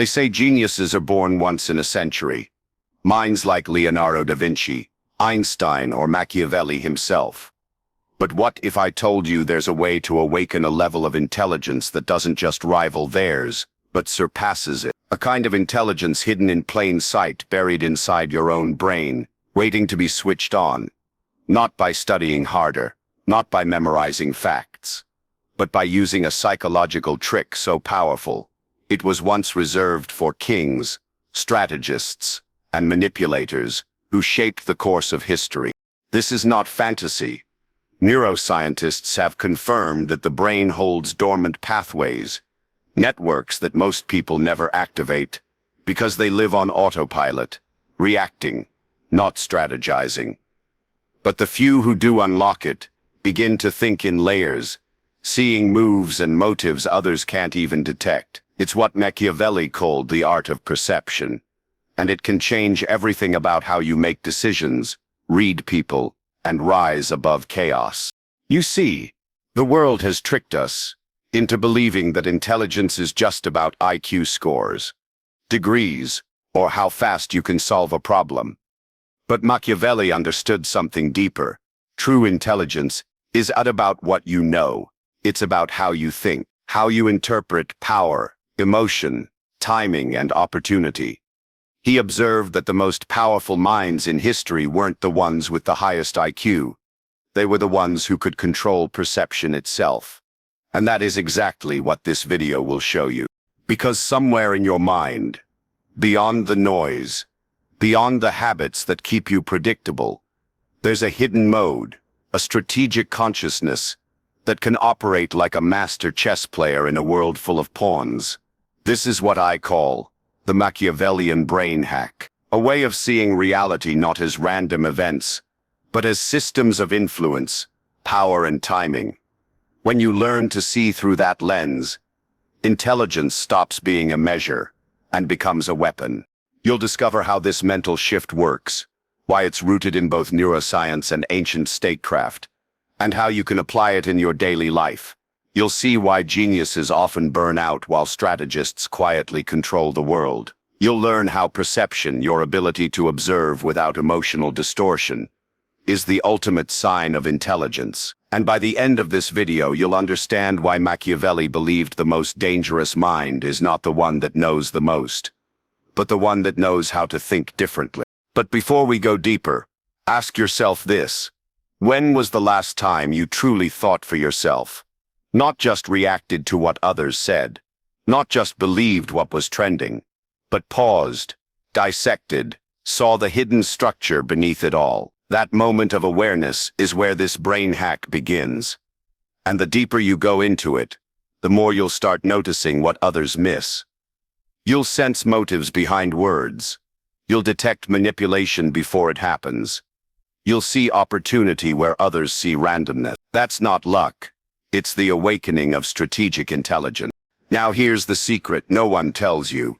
They say geniuses are born once in a century. Minds like Leonardo da Vinci, Einstein, or Machiavelli himself. But what if I told you there's a way to awaken a level of intelligence that doesn't just rival theirs, but surpasses it? A kind of intelligence hidden in plain sight, buried inside your own brain, waiting to be switched on. Not by studying harder, not by memorizing facts, but by using a psychological trick so powerful, it was once reserved for kings, strategists, and manipulators who shaped the course of history. This is not fantasy. Neuroscientists have confirmed that the brain holds dormant pathways, networks that most people never activate, because they live on autopilot, reacting, not strategizing. But the few who do unlock it begin to think in layers, seeing moves and motives others can't even detect. It's what Machiavelli called the art of perception, and it can change everything about how you make decisions, read people, and rise above chaos. You see, the world has tricked us into believing that intelligence is just about IQ scores, degrees, or how fast you can solve a problem. But Machiavelli understood something deeper. True intelligence is not about what you know. It's about how you think, how you interpret power, emotion, timing, and opportunity. He observed that the most powerful minds in history weren't the ones with the highest IQ. They were the ones who could control perception itself. And that is exactly what this video will show you. Because somewhere in your mind, beyond the noise, beyond the habits that keep you predictable, there's a hidden mode, a strategic consciousness that can operate like a master chess player in a world full of pawns. This is what I call the Machiavellian brain hack, a way of seeing reality not as random events, but as systems of influence, power, and timing. When you learn to see through that lens, intelligence stops being a measure and becomes a weapon. You'll discover how this mental shift works, why it's rooted in both neuroscience and ancient statecraft, and how you can apply it in your daily life. You'll see why geniuses often burn out while strategists quietly control the world. You'll learn how perception, your ability to observe without emotional distortion, is the ultimate sign of intelligence. And by the end of this video, you'll understand why Machiavelli believed the most dangerous mind is not the one that knows the most, but the one that knows how to think differently. But before we go deeper, ask yourself this: when was the last time you truly thought for yourself? Not just reacted to what others said, not just believed what was trending, but paused, dissected, saw the hidden structure beneath it all. That moment of awareness is where this brain hack begins. And the deeper you go into it, the more you'll start noticing what others miss. You'll sense motives behind words. You'll detect manipulation before it happens. You'll see opportunity where others see randomness. That's not luck. It's the awakening of strategic intelligence. Now here's the secret no one tells you.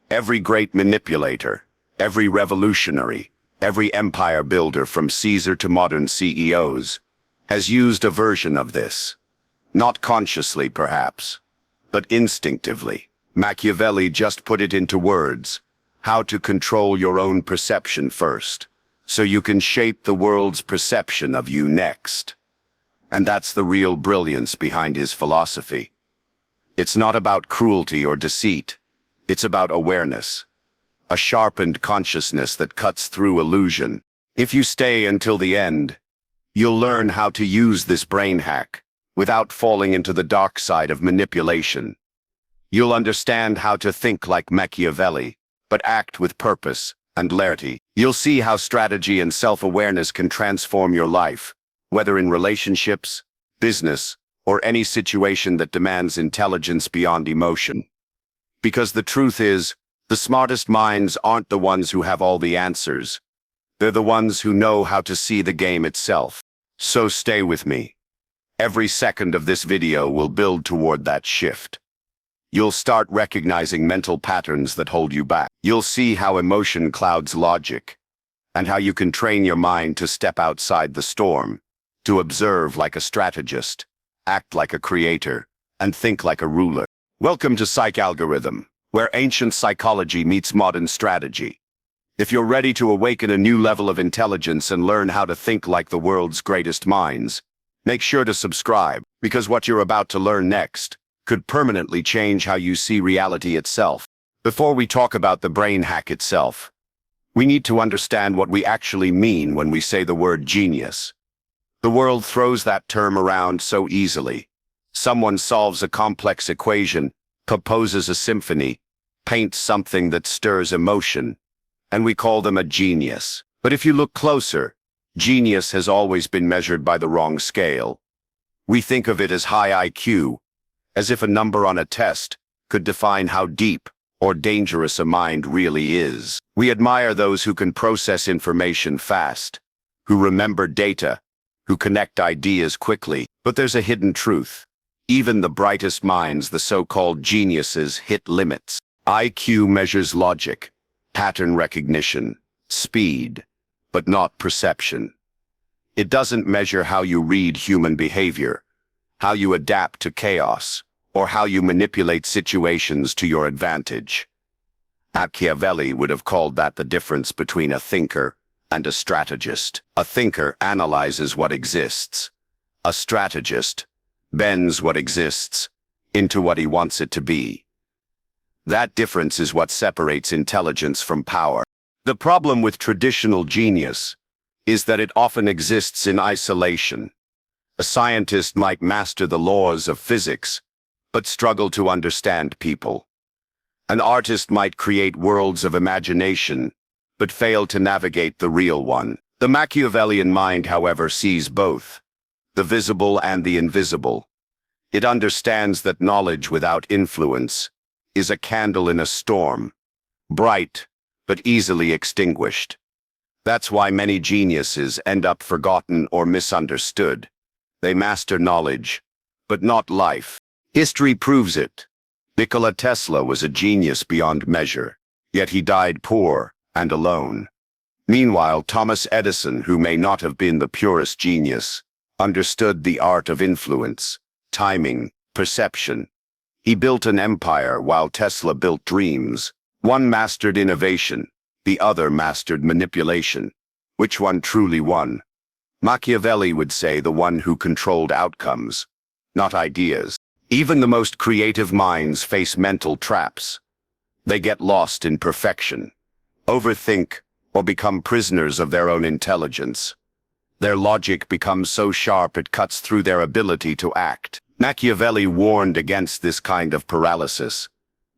Every great manipulator, every revolutionary, every empire builder from Caesar to modern CEOs has used a version of this. Not consciously, perhaps, but instinctively. Machiavelli just put it into words: how to control your own perception first, so you can shape the world's perception of you next. And that's the real brilliance behind his philosophy. It's not about cruelty or deceit. It's about awareness. A sharpened consciousness that cuts through illusion. If you stay until the end, you'll learn how to use this brain hack without falling into the dark side of manipulation. You'll understand how to think like Machiavelli, but act with purpose and clarity. You'll see how strategy and self-awareness can transform your life, whether in relationships, business, or any situation that demands intelligence beyond emotion. Because the truth is, the smartest minds aren't the ones who have all the answers. They're the ones who know how to see the game itself. So stay with me. Every second of this video will build toward that shift. You'll start recognizing mental patterns that hold you back. You'll see how emotion clouds logic, and how you can train your mind to step outside the storm, to observe like a strategist, act like a creator, and think like a ruler. Welcome to Psych Algorithm, where ancient psychology meets modern strategy. If you're ready to awaken a new level of intelligence and learn how to think like the world's greatest minds, make sure to subscribe, because what you're about to learn next could permanently change how you see reality itself. Before we talk about the brain hack itself, we need to understand what we actually mean when we say the word genius. The world throws that term around so easily. Someone solves a complex equation, composes a symphony, paints something that stirs emotion, and we call them a genius. But if you look closer, genius has always been measured by the wrong scale. We think of it as high IQ, as if a number on a test could define how deep or dangerous a mind really is. We admire those who can process information fast, who remember data, who connect ideas quickly. But there's a hidden truth. Even the brightest minds, the so-called geniuses, hit limits. IQ measures logic, pattern recognition, speed, but not perception. It doesn't measure how you read human behavior, how you adapt to chaos, or how you manipulate situations to your advantage. Machiavelli would have called that the difference between a thinker and a strategist. A thinker analyzes what exists. A strategist bends what exists into what he wants it to be. That difference is what separates intelligence from power. The problem with traditional genius is that it often exists in isolation. A scientist might master the laws of physics, but struggle to understand people. An artist might create worlds of imagination, but fail to navigate the real one. The Machiavellian mind, however, sees both, the visible and the invisible. It understands that knowledge without influence is a candle in a storm, bright, but easily extinguished. That's why many geniuses end up forgotten or misunderstood. They master knowledge, but not life. History proves it. Nikola Tesla was a genius beyond measure, yet he died poor and alone. Meanwhile, Thomas Edison, who may not have been the purest genius, understood the art of influence, timing, perception. He built an empire while Tesla built dreams. One mastered innovation, the other mastered manipulation. Which one truly won? Machiavelli would say the one who controlled outcomes, not ideas. Even the most creative minds face mental traps. They get lost in perfection, overthink, or become prisoners of their own intelligence. Their logic becomes so sharp it cuts through their ability to act. Machiavelli warned against this kind of paralysis.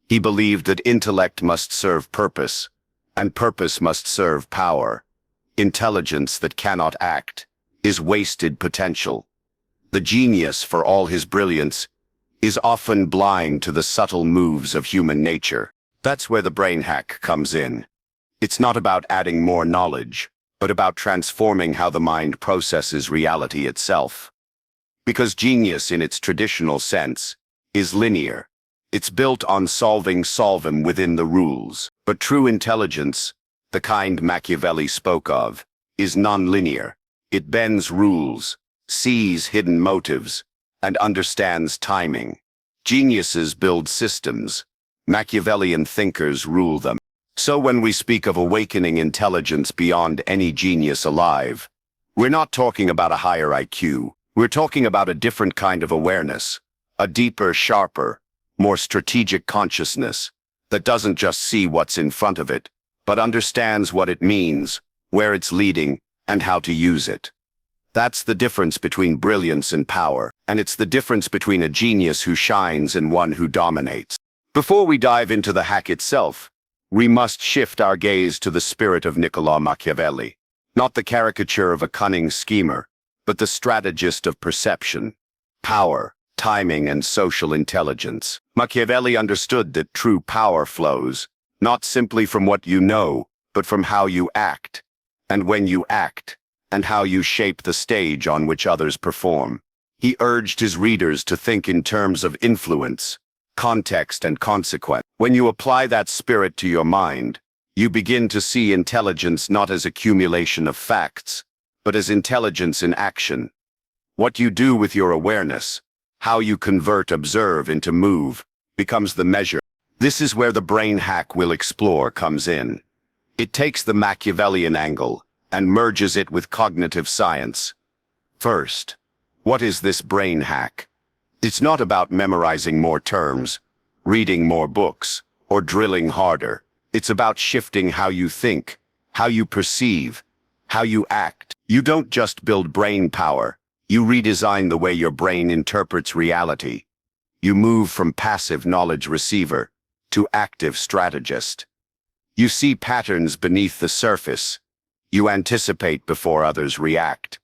He believed that intellect must serve purpose, and purpose must serve power. Intelligence that cannot act is wasted potential. The genius, for all his brilliance, is often blind to the subtle moves of human nature. That's where the brain hack comes in. It's not about adding more knowledge, but about transforming how the mind processes reality itself. Because genius, in its traditional sense, is linear. It's built on solving within the rules. But true intelligence, the kind Machiavelli spoke of, is non-linear. It bends rules, sees hidden motives, and understands timing. Geniuses build systems. Machiavellian thinkers rule them. So when we speak of awakening intelligence beyond any genius alive, we're not talking about a higher IQ. We're talking about a different kind of awareness, a deeper, sharper, more strategic consciousness that doesn't just see what's in front of it, but understands what it means, where it's leading, and how to use it. That's the difference between brilliance and power, and it's the difference between a genius who shines and one who dominates. Before we dive into the hack itself, we must shift our gaze to the spirit of Niccolò Machiavelli, not the caricature of a cunning schemer, but the strategist of perception, power, timing, and social intelligence. Machiavelli understood that true power flows, not simply from what you know, but from how you act, and when you act, and how you shape the stage on which others perform. He urged his readers to think in terms of influence, context, and consequence. When you apply that spirit to your mind, you begin to see intelligence not as accumulation of facts, but as intelligence in action. What you do with your awareness, how you convert observe into move, becomes the measure. This is where the brain hack we'll explore comes in. It takes the Machiavellian angle and merges it with cognitive science. First, what is this brain hack? It's not about memorizing more terms, reading more books, or drilling harder. It's about shifting how you think, how you perceive, how you act. You don't just build brain power, you redesign the way your brain interprets reality. You move from passive knowledge receiver to active strategist. You see patterns beneath the surface. You anticipate before others react.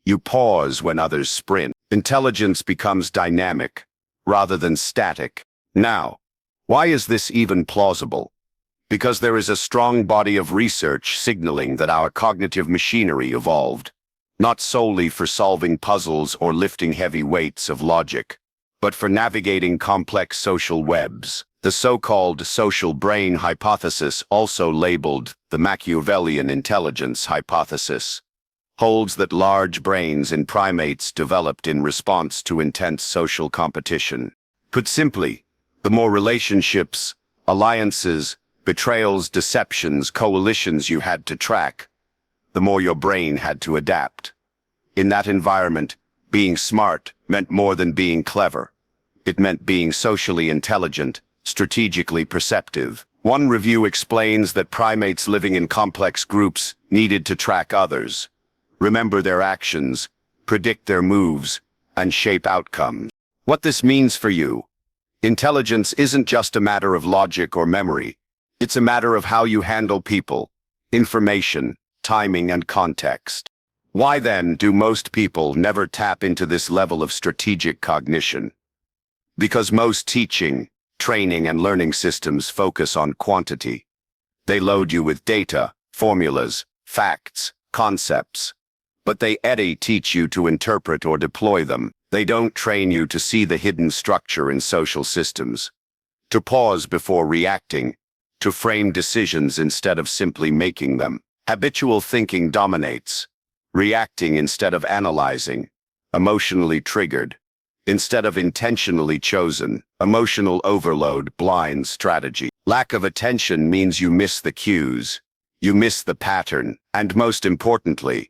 You pause when others sprint. Intelligence becomes dynamic, rather than static. Now, why is this even plausible? Because there is a strong body of research signaling that our cognitive machinery evolved, not solely for solving puzzles or lifting heavy weights of logic, but for navigating complex social webs. The so-called social brain hypothesis, also labeled the Machiavellian intelligence hypothesis, holds that large brains in primates developed in response to intense social competition. Put simply, the more relationships, alliances, betrayals, deceptions, coalitions you had to track, the more your brain had to adapt. In that environment, being smart meant more than being clever. It meant being socially intelligent, strategically perceptive. One review explains that primates living in complex groups needed to track others, remember their actions, predict their moves, and shape outcomes. What this means for you: intelligence isn't just a matter of logic or memory. It's a matter of how you handle people, information, timing, and context. Why then do most people never tap into this level of strategic cognition? Because most teaching, training, and learning systems focus on quantity. They load you with data, formulas, facts, concepts. But they teach you to interpret or deploy them. They don't train you to see the hidden structure in social systems, to pause before reacting, to frame decisions instead of simply making them. Habitual thinking dominates, reacting instead of analyzing, emotionally triggered instead of intentionally chosen. Emotional overload blinds strategy. Lack of attention means you miss the cues, you miss the pattern, and most importantly,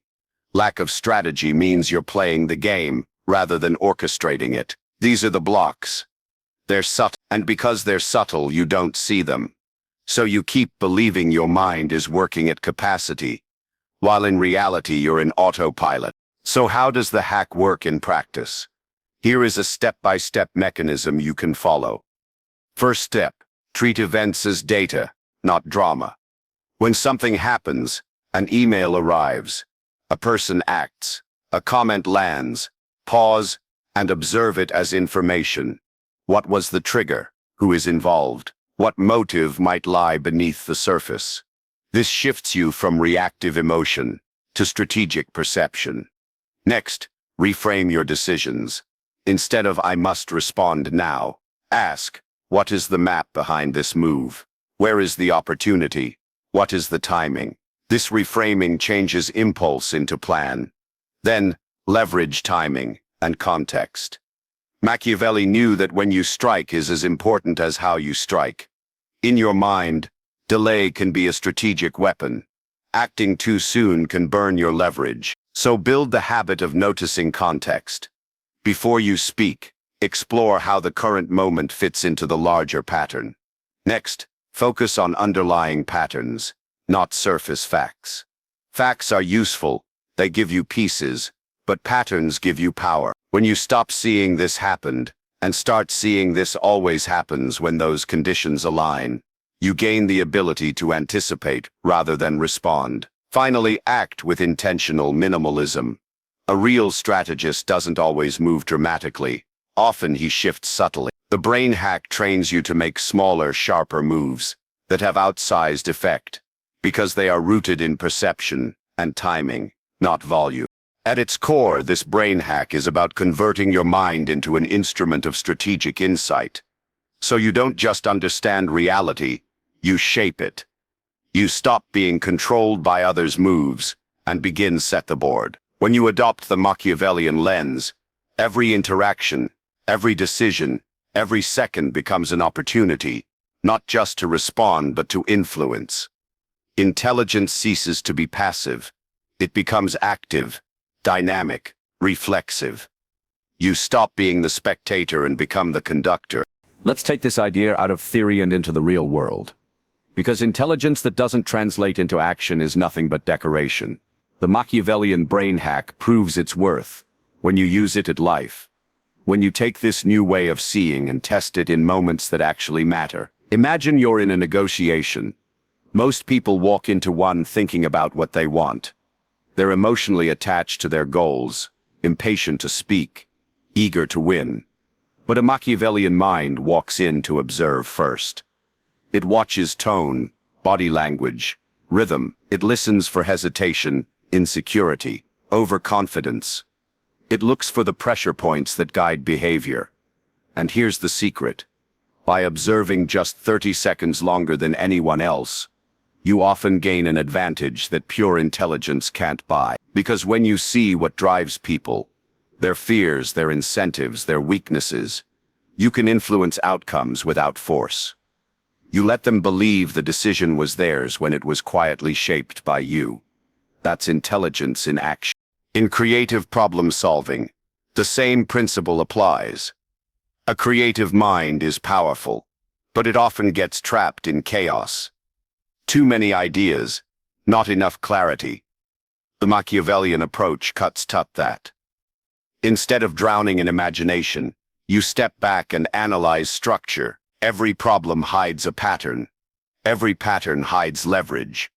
lack of strategy means you're playing the game rather than orchestrating it. These are the blocks. They're subtle, and because they're subtle, you don't see them. So you keep believing your mind is working at capacity, while in reality you're in autopilot. So how does the hack work in practice? Here is a step-by-step mechanism you can follow. First step, treat events as data, not drama. When something happens, an email arrives, a person acts, a comment lands, pause and observe it as information. What was the trigger? Who is involved? What motive might lie beneath the surface? This shifts you from reactive emotion to strategic perception. Next, reframe your decisions. Instead of "I must respond now," ask, what is the map behind this move? Where is the opportunity? What is the timing? This reframing changes impulse into plan. Then, leverage timing and context. Machiavelli knew that when you strike is as important as how you strike. In your mind, delay can be a strategic weapon. Acting too soon can burn your leverage. So build the habit of noticing context. Before you speak, explore how the current moment fits into the larger pattern. Next, focus on underlying patterns, not surface facts. Facts are useful, they give you pieces, but patterns give you power. When you stop seeing "this happened" and start seeing "this always happens when those conditions align," you gain the ability to anticipate rather than respond. Finally, act with intentional minimalism. A real strategist doesn't always move dramatically. Often he shifts subtly. The brain hack trains you to make smaller, sharper moves that have outsized effect, because they are rooted in perception and timing, not volume. At its core, this brain hack is about converting your mind into an instrument of strategic insight. So you don't just understand reality, you shape it. You stop being controlled by others' moves and begin set the board. When you adopt the Machiavellian lens, every interaction, every decision, every second becomes an opportunity, not just to respond but to influence. Intelligence ceases to be passive. It becomes active, dynamic, reflexive. You stop being the spectator and become the conductor. Let's take this idea out of theory and into the real world. Because intelligence that doesn't translate into action is nothing but decoration. The Machiavellian brain hack proves its worth when you use it at life. When you take this new way of seeing and test it in moments that actually matter. Imagine you're in a negotiation. Most people walk into one thinking about what they want. They're emotionally attached to their goals, impatient to speak, eager to win. But a Machiavellian mind walks in to observe first. It watches tone, body language, rhythm. It listens for hesitation, insecurity, overconfidence. It looks for the pressure points that guide behavior. And here's the secret. By observing just 30 seconds longer than anyone else, you often gain an advantage that pure intelligence can't buy. Because when you see what drives people, their fears, their incentives, their weaknesses, you can influence outcomes without force. You let them believe the decision was theirs when it was quietly shaped by you. That's intelligence in action. In creative problem solving, the same principle applies. A creative mind is powerful, but it often gets trapped in chaos. Too many ideas, not enough clarity. The Machiavellian approach cuts that. Instead of drowning in imagination, you step back and analyze structure. Every problem hides a pattern. Every pattern hides leverage.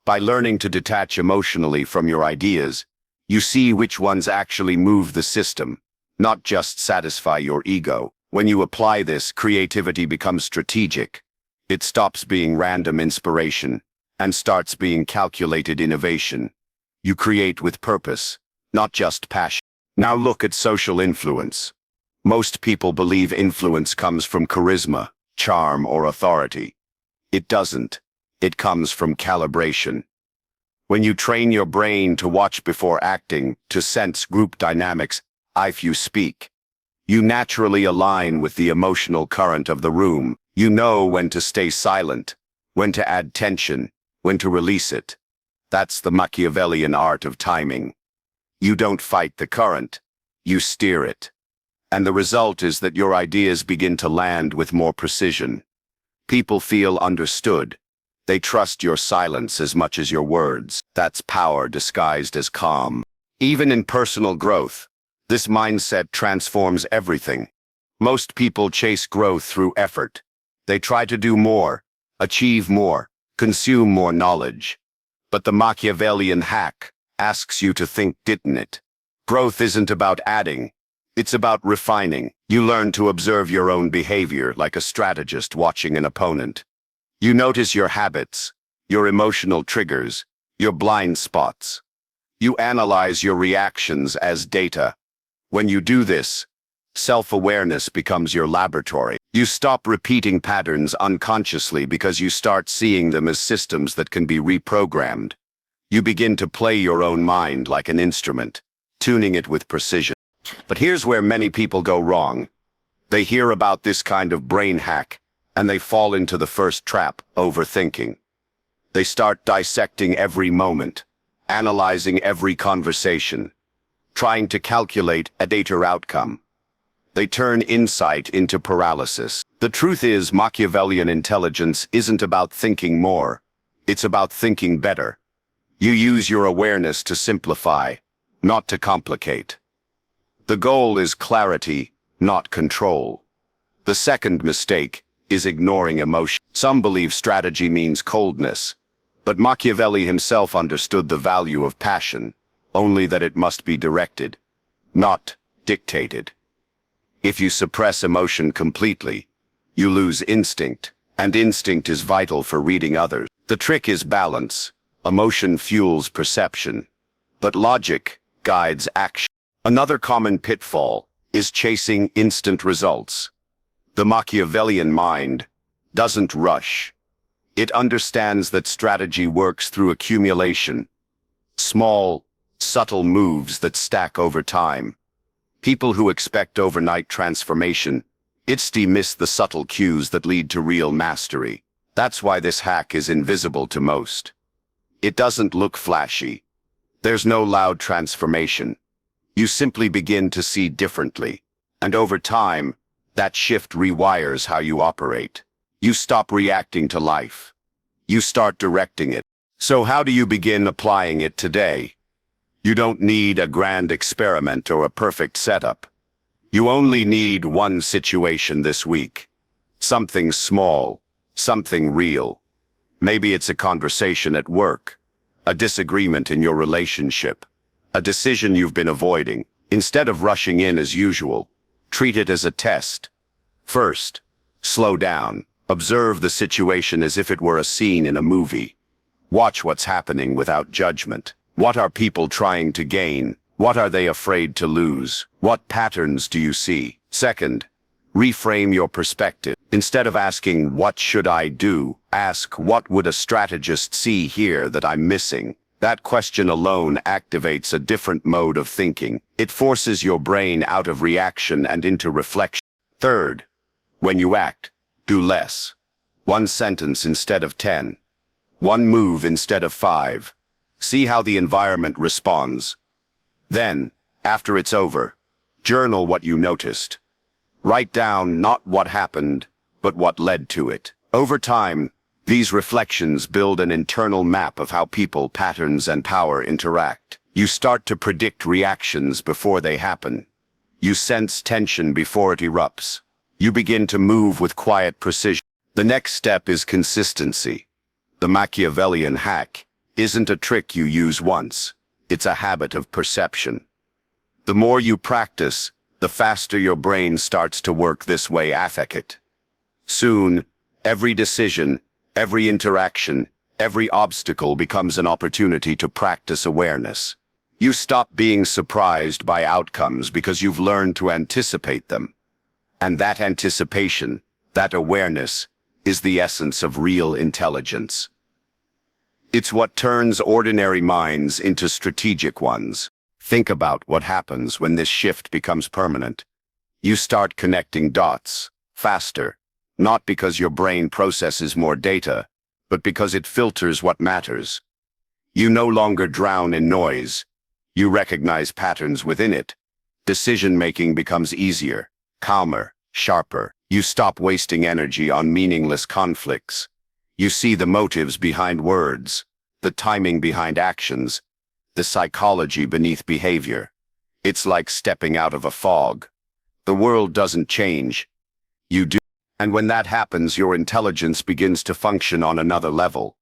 By learning to detach emotionally from your ideas, you see which ones actually move the system, not just satisfy your ego. When you apply this, creativity becomes strategic. It stops being random inspiration and starts being calculated innovation. You create with purpose, not just passion. Now look at social influence. Most people believe influence comes from charisma, charm, or authority. It doesn't. It comes from calibration. When you train your brain to watch before acting, to sense group dynamics, if you speak, you naturally align with the emotional current of the room. You know when to stay silent, when to add tension, when to release it. That's the Machiavellian art of timing. You don't fight the current, you steer it. And the result is that your ideas begin to land with more precision. People feel understood. They trust your silence as much as your words. That's power disguised as calm. Even in personal growth, this mindset transforms everything. Most people chase growth through effort. They try to do more, achieve more, consume more knowledge. But the Machiavellian hack asks you to think, didn't it? Growth isn't about adding. It's about refining. You learn to observe your own behavior like a strategist watching an opponent. You notice your habits, your emotional triggers, your blind spots. You analyze your reactions as data. When you do this, self-awareness becomes your laboratory. You stop repeating patterns unconsciously because you start seeing them as systems that can be reprogrammed. You begin to play your own mind like an instrument, tuning it with precision. But here's where many people go wrong. They hear about this kind of brain hack, and they fall into the first trap, overthinking. They start dissecting every moment, analyzing every conversation, trying to calculate a data outcome. They turn insight into paralysis. The truth is, Machiavellian intelligence isn't about thinking more. It's about thinking better. You use your awareness to simplify, not to complicate. The goal is clarity, not control. The second mistake is ignoring emotion. Some believe strategy means coldness, but Machiavelli himself understood the value of passion, only that it must be directed, not dictated. If you suppress emotion completely, you lose instinct, and instinct is vital for reading others. The trick is balance. Emotion fuels perception, but logic guides action. Another common pitfall is chasing instant results. The Machiavellian mind doesn't rush. It understands that strategy works through accumulation, small, subtle moves that stack over time. People who expect overnight transformation Miss the subtle cues that lead to real mastery. That's why this hack is invisible to most. It doesn't look flashy. There's no loud transformation. You simply begin to see differently. And over time, that shift rewires how you operate. You stop reacting to life. You start directing it. So how do you begin applying it today? You don't need a grand experiment or a perfect setup. You only need one situation this week. Something small, something real. Maybe it's a conversation at work, a disagreement in your relationship, a decision you've been avoiding. Instead of rushing in as usual, treat it as a test. First, slow down. Observe the situation as if it were a scene in a movie. Watch what's happening without judgment. What are people trying to gain? What are they afraid to lose? What patterns do you see? Second, reframe your perspective. Instead of asking, "What should I do?" ask, "What would a strategist see here that I'm missing?" That question alone activates a different mode of thinking. It forces your brain out of reaction and into reflection. Third, when you act, do less. One sentence instead of 10. One move instead of 5. See how the environment responds. Then, after it's over, journal what you noticed. Write down not what happened, but what led to it. Over time, these reflections build an internal map of how people, patterns, and power interact. You start to predict reactions before they happen. You sense tension before it erupts. You begin to move with quiet precision. The next step is consistency. The Machiavellian hack isn't a trick you use once. It's a habit of perception. The more you practice, the faster your brain starts to work this way. Affect. Soon, every decision, every interaction, every obstacle becomes an opportunity to practice awareness. You stop being surprised by outcomes because you've learned to anticipate them. And that anticipation, that awareness, is the essence of real intelligence. It's what turns ordinary minds into strategic ones. Think about what happens when this shift becomes permanent. You start connecting dots faster, not because your brain processes more data, but because it filters what matters. You no longer drown in noise. You recognize patterns within it. Decision-making becomes easier, calmer, sharper. You stop wasting energy on meaningless conflicts. You see the motives behind words, the timing behind actions, the psychology beneath behavior. It's like stepping out of a fog. The world doesn't change. You do. And when that happens, your intelligence begins to function on another level.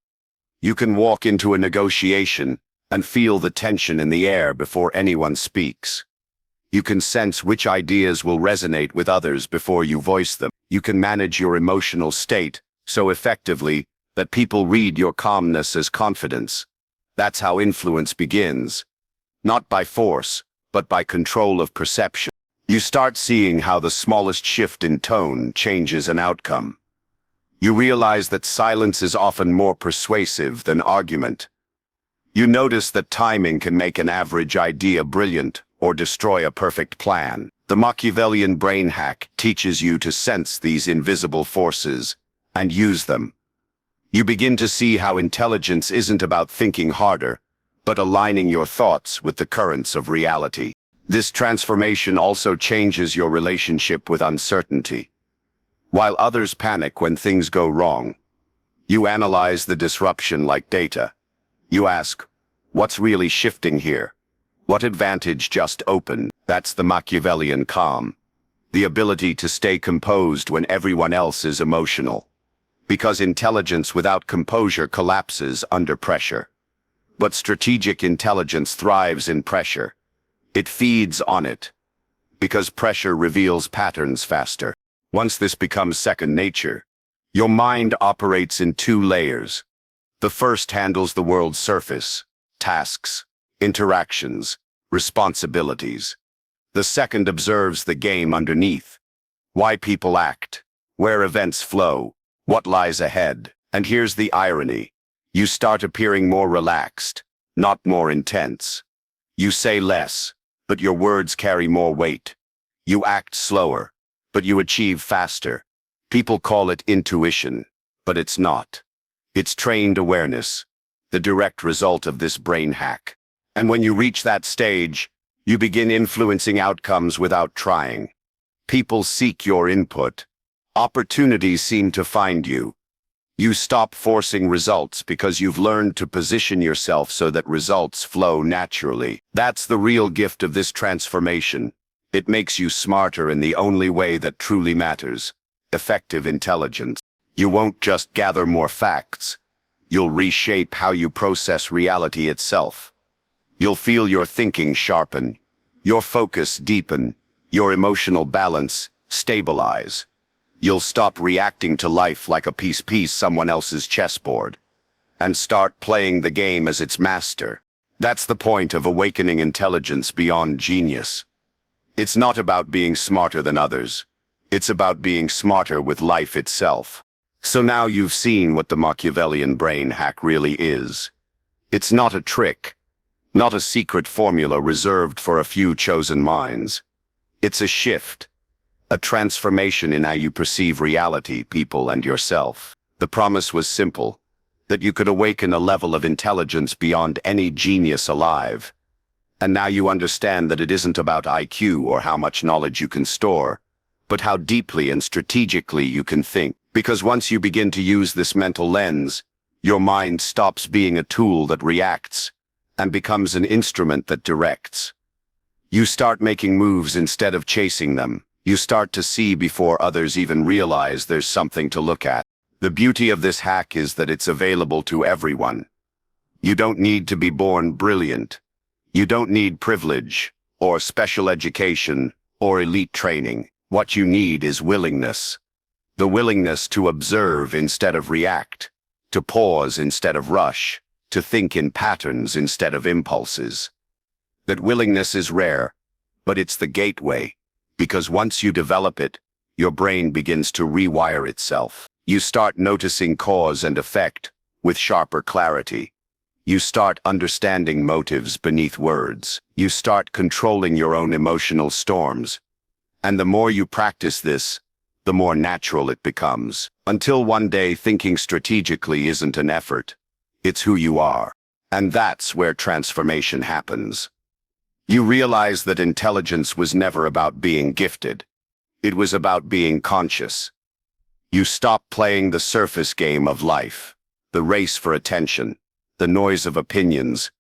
You can walk into a negotiation and feel the tension in the air before anyone speaks. You can sense which ideas will resonate with others before you voice them. You can manage your emotional state so effectively that people read your calmness as confidence. That's how influence begins. Not by force, but by control of perception. You start seeing how the smallest shift in tone changes an outcome. You realize that silence is often more persuasive than argument. You notice that timing can make an average idea brilliant or destroy a perfect plan. The Machiavellian brain hack teaches you to sense these invisible forces and use them. You begin to see how intelligence isn't about thinking harder, but aligning your thoughts with the currents of reality. This transformation also changes your relationship with uncertainty. While others panic when things go wrong, you analyze the disruption like data. You ask, what's really shifting here? What advantage just opened? That's the Machiavellian calm. The ability to stay composed when everyone else is emotional. Because intelligence without composure collapses under pressure. But strategic intelligence thrives in pressure. It feeds on it. Because pressure reveals patterns faster. Once this becomes second nature, your mind operates in two layers. The first handles the world's surface, tasks, interactions, responsibilities. The second observes the game underneath. Why people act, where events flow, what lies ahead. And here's the irony. You start appearing more relaxed, not more intense. You say less, but your words carry more weight. You act slower, but you achieve faster. People call it intuition, but it's not. It's trained awareness, the direct result of this brain hack. And when you reach that stage, you begin influencing outcomes without trying. People seek your input. Opportunities seem to find you. You stop forcing results because you've learned to position yourself so that results flow naturally. That's the real gift of this transformation. It makes you smarter in the only way that truly matters: effective intelligence. You won't just gather more facts. You'll reshape how you process reality itself. You'll feel your thinking sharpen, your focus deepen, your emotional balance stabilize. You'll stop reacting to life like a piece someone else's chessboard, and start playing the game as its master. That's the point of awakening intelligence beyond genius. It's not about being smarter than others. It's about being smarter with life itself. So now you've seen what the Machiavellian brain hack really is. It's not a trick, not a secret formula reserved for a few chosen minds. It's a shift, a transformation in how you perceive reality, people, and yourself. The promise was simple, that you could awaken a level of intelligence beyond any genius alive. And now you understand that it isn't about IQ or how much knowledge you can store, but how deeply and strategically you can think. Because once you begin to use this mental lens, your mind stops being a tool that reacts and becomes an instrument that directs. You start making moves instead of chasing them. You start to see before others even realize there's something to look at. The beauty of this hack is that it's available to everyone. You don't need to be born brilliant. You don't need privilege, or special education, or elite training. What you need is willingness. The willingness to observe instead of react, to pause instead of rush, to think in patterns instead of impulses. That willingness is rare, but it's the gateway, because once you develop it, your brain begins to rewire itself. You start noticing cause and effect with sharper clarity. You start understanding motives beneath words. You start controlling your own emotional storms. And the more you practice this, the more natural it becomes. Until one day thinking strategically isn't an effort. It's who you are. And that's where transformation happens. You realize that intelligence was never about being gifted. It was about being conscious. You stop playing the surface game of life, the race for attention, the noise of opinions,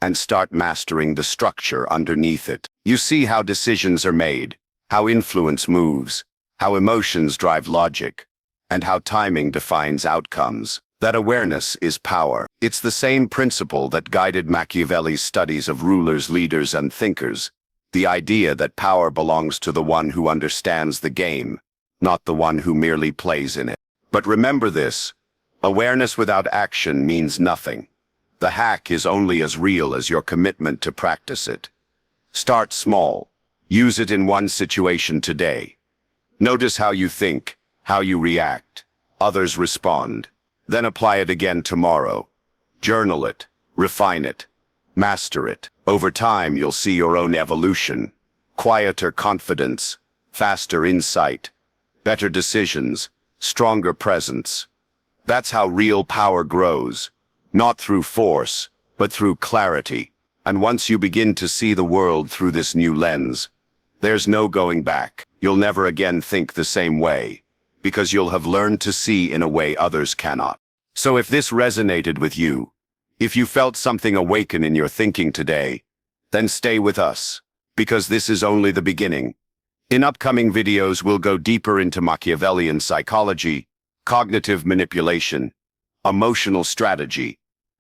and start mastering the structure underneath it. You see how decisions are made, how influence moves, how emotions drive logic, and how timing defines outcomes. That awareness is power. It's the same principle that guided Machiavelli's studies of rulers, leaders, and thinkers. The idea that power belongs to the one who understands the game, not the one who merely plays in it. But remember this, awareness without action means nothing. The hack is only as real as your commitment to practice it. Start small. Use it in one situation today. Notice how you think, how you react. Others respond. Then apply it again tomorrow. Journal it, refine it, master it. Over time, you'll see your own evolution. Quieter confidence, faster insight, better decisions, stronger presence. That's how real power grows. Not through force, but through clarity. And once you begin to see the world through this new lens, there's no going back. You'll never again think the same way, because you'll have learned to see in a way others cannot. So if this resonated with you, if you felt something awaken in your thinking today, then stay with us, because this is only the beginning. In upcoming videos, we'll go deeper into Machiavellian psychology, cognitive manipulation, emotional strategy,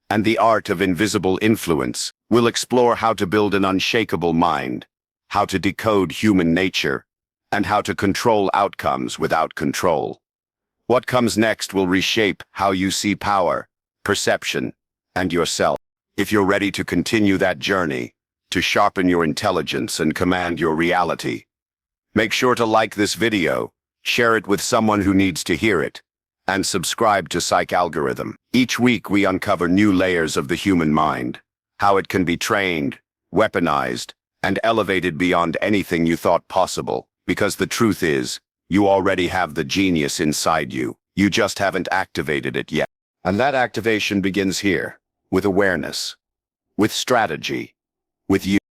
and the art of invisible influence. We'll explore how to build an unshakable mind, how to decode human nature, and how to control outcomes without control. What comes next will reshape how you see power, perception, and yourself. If you're ready to continue that journey, to sharpen your intelligence and command your reality, make sure to like this video, share it with someone who needs to hear it, and subscribe to Psych algorithm. Each week we uncover new layers of the human mind, how it can be trained, weaponized, and elevated beyond anything you thought possible. Because the truth is, You already have the genius inside you. You just haven't activated it yet. And that activation begins here, with awareness, with strategy, with you.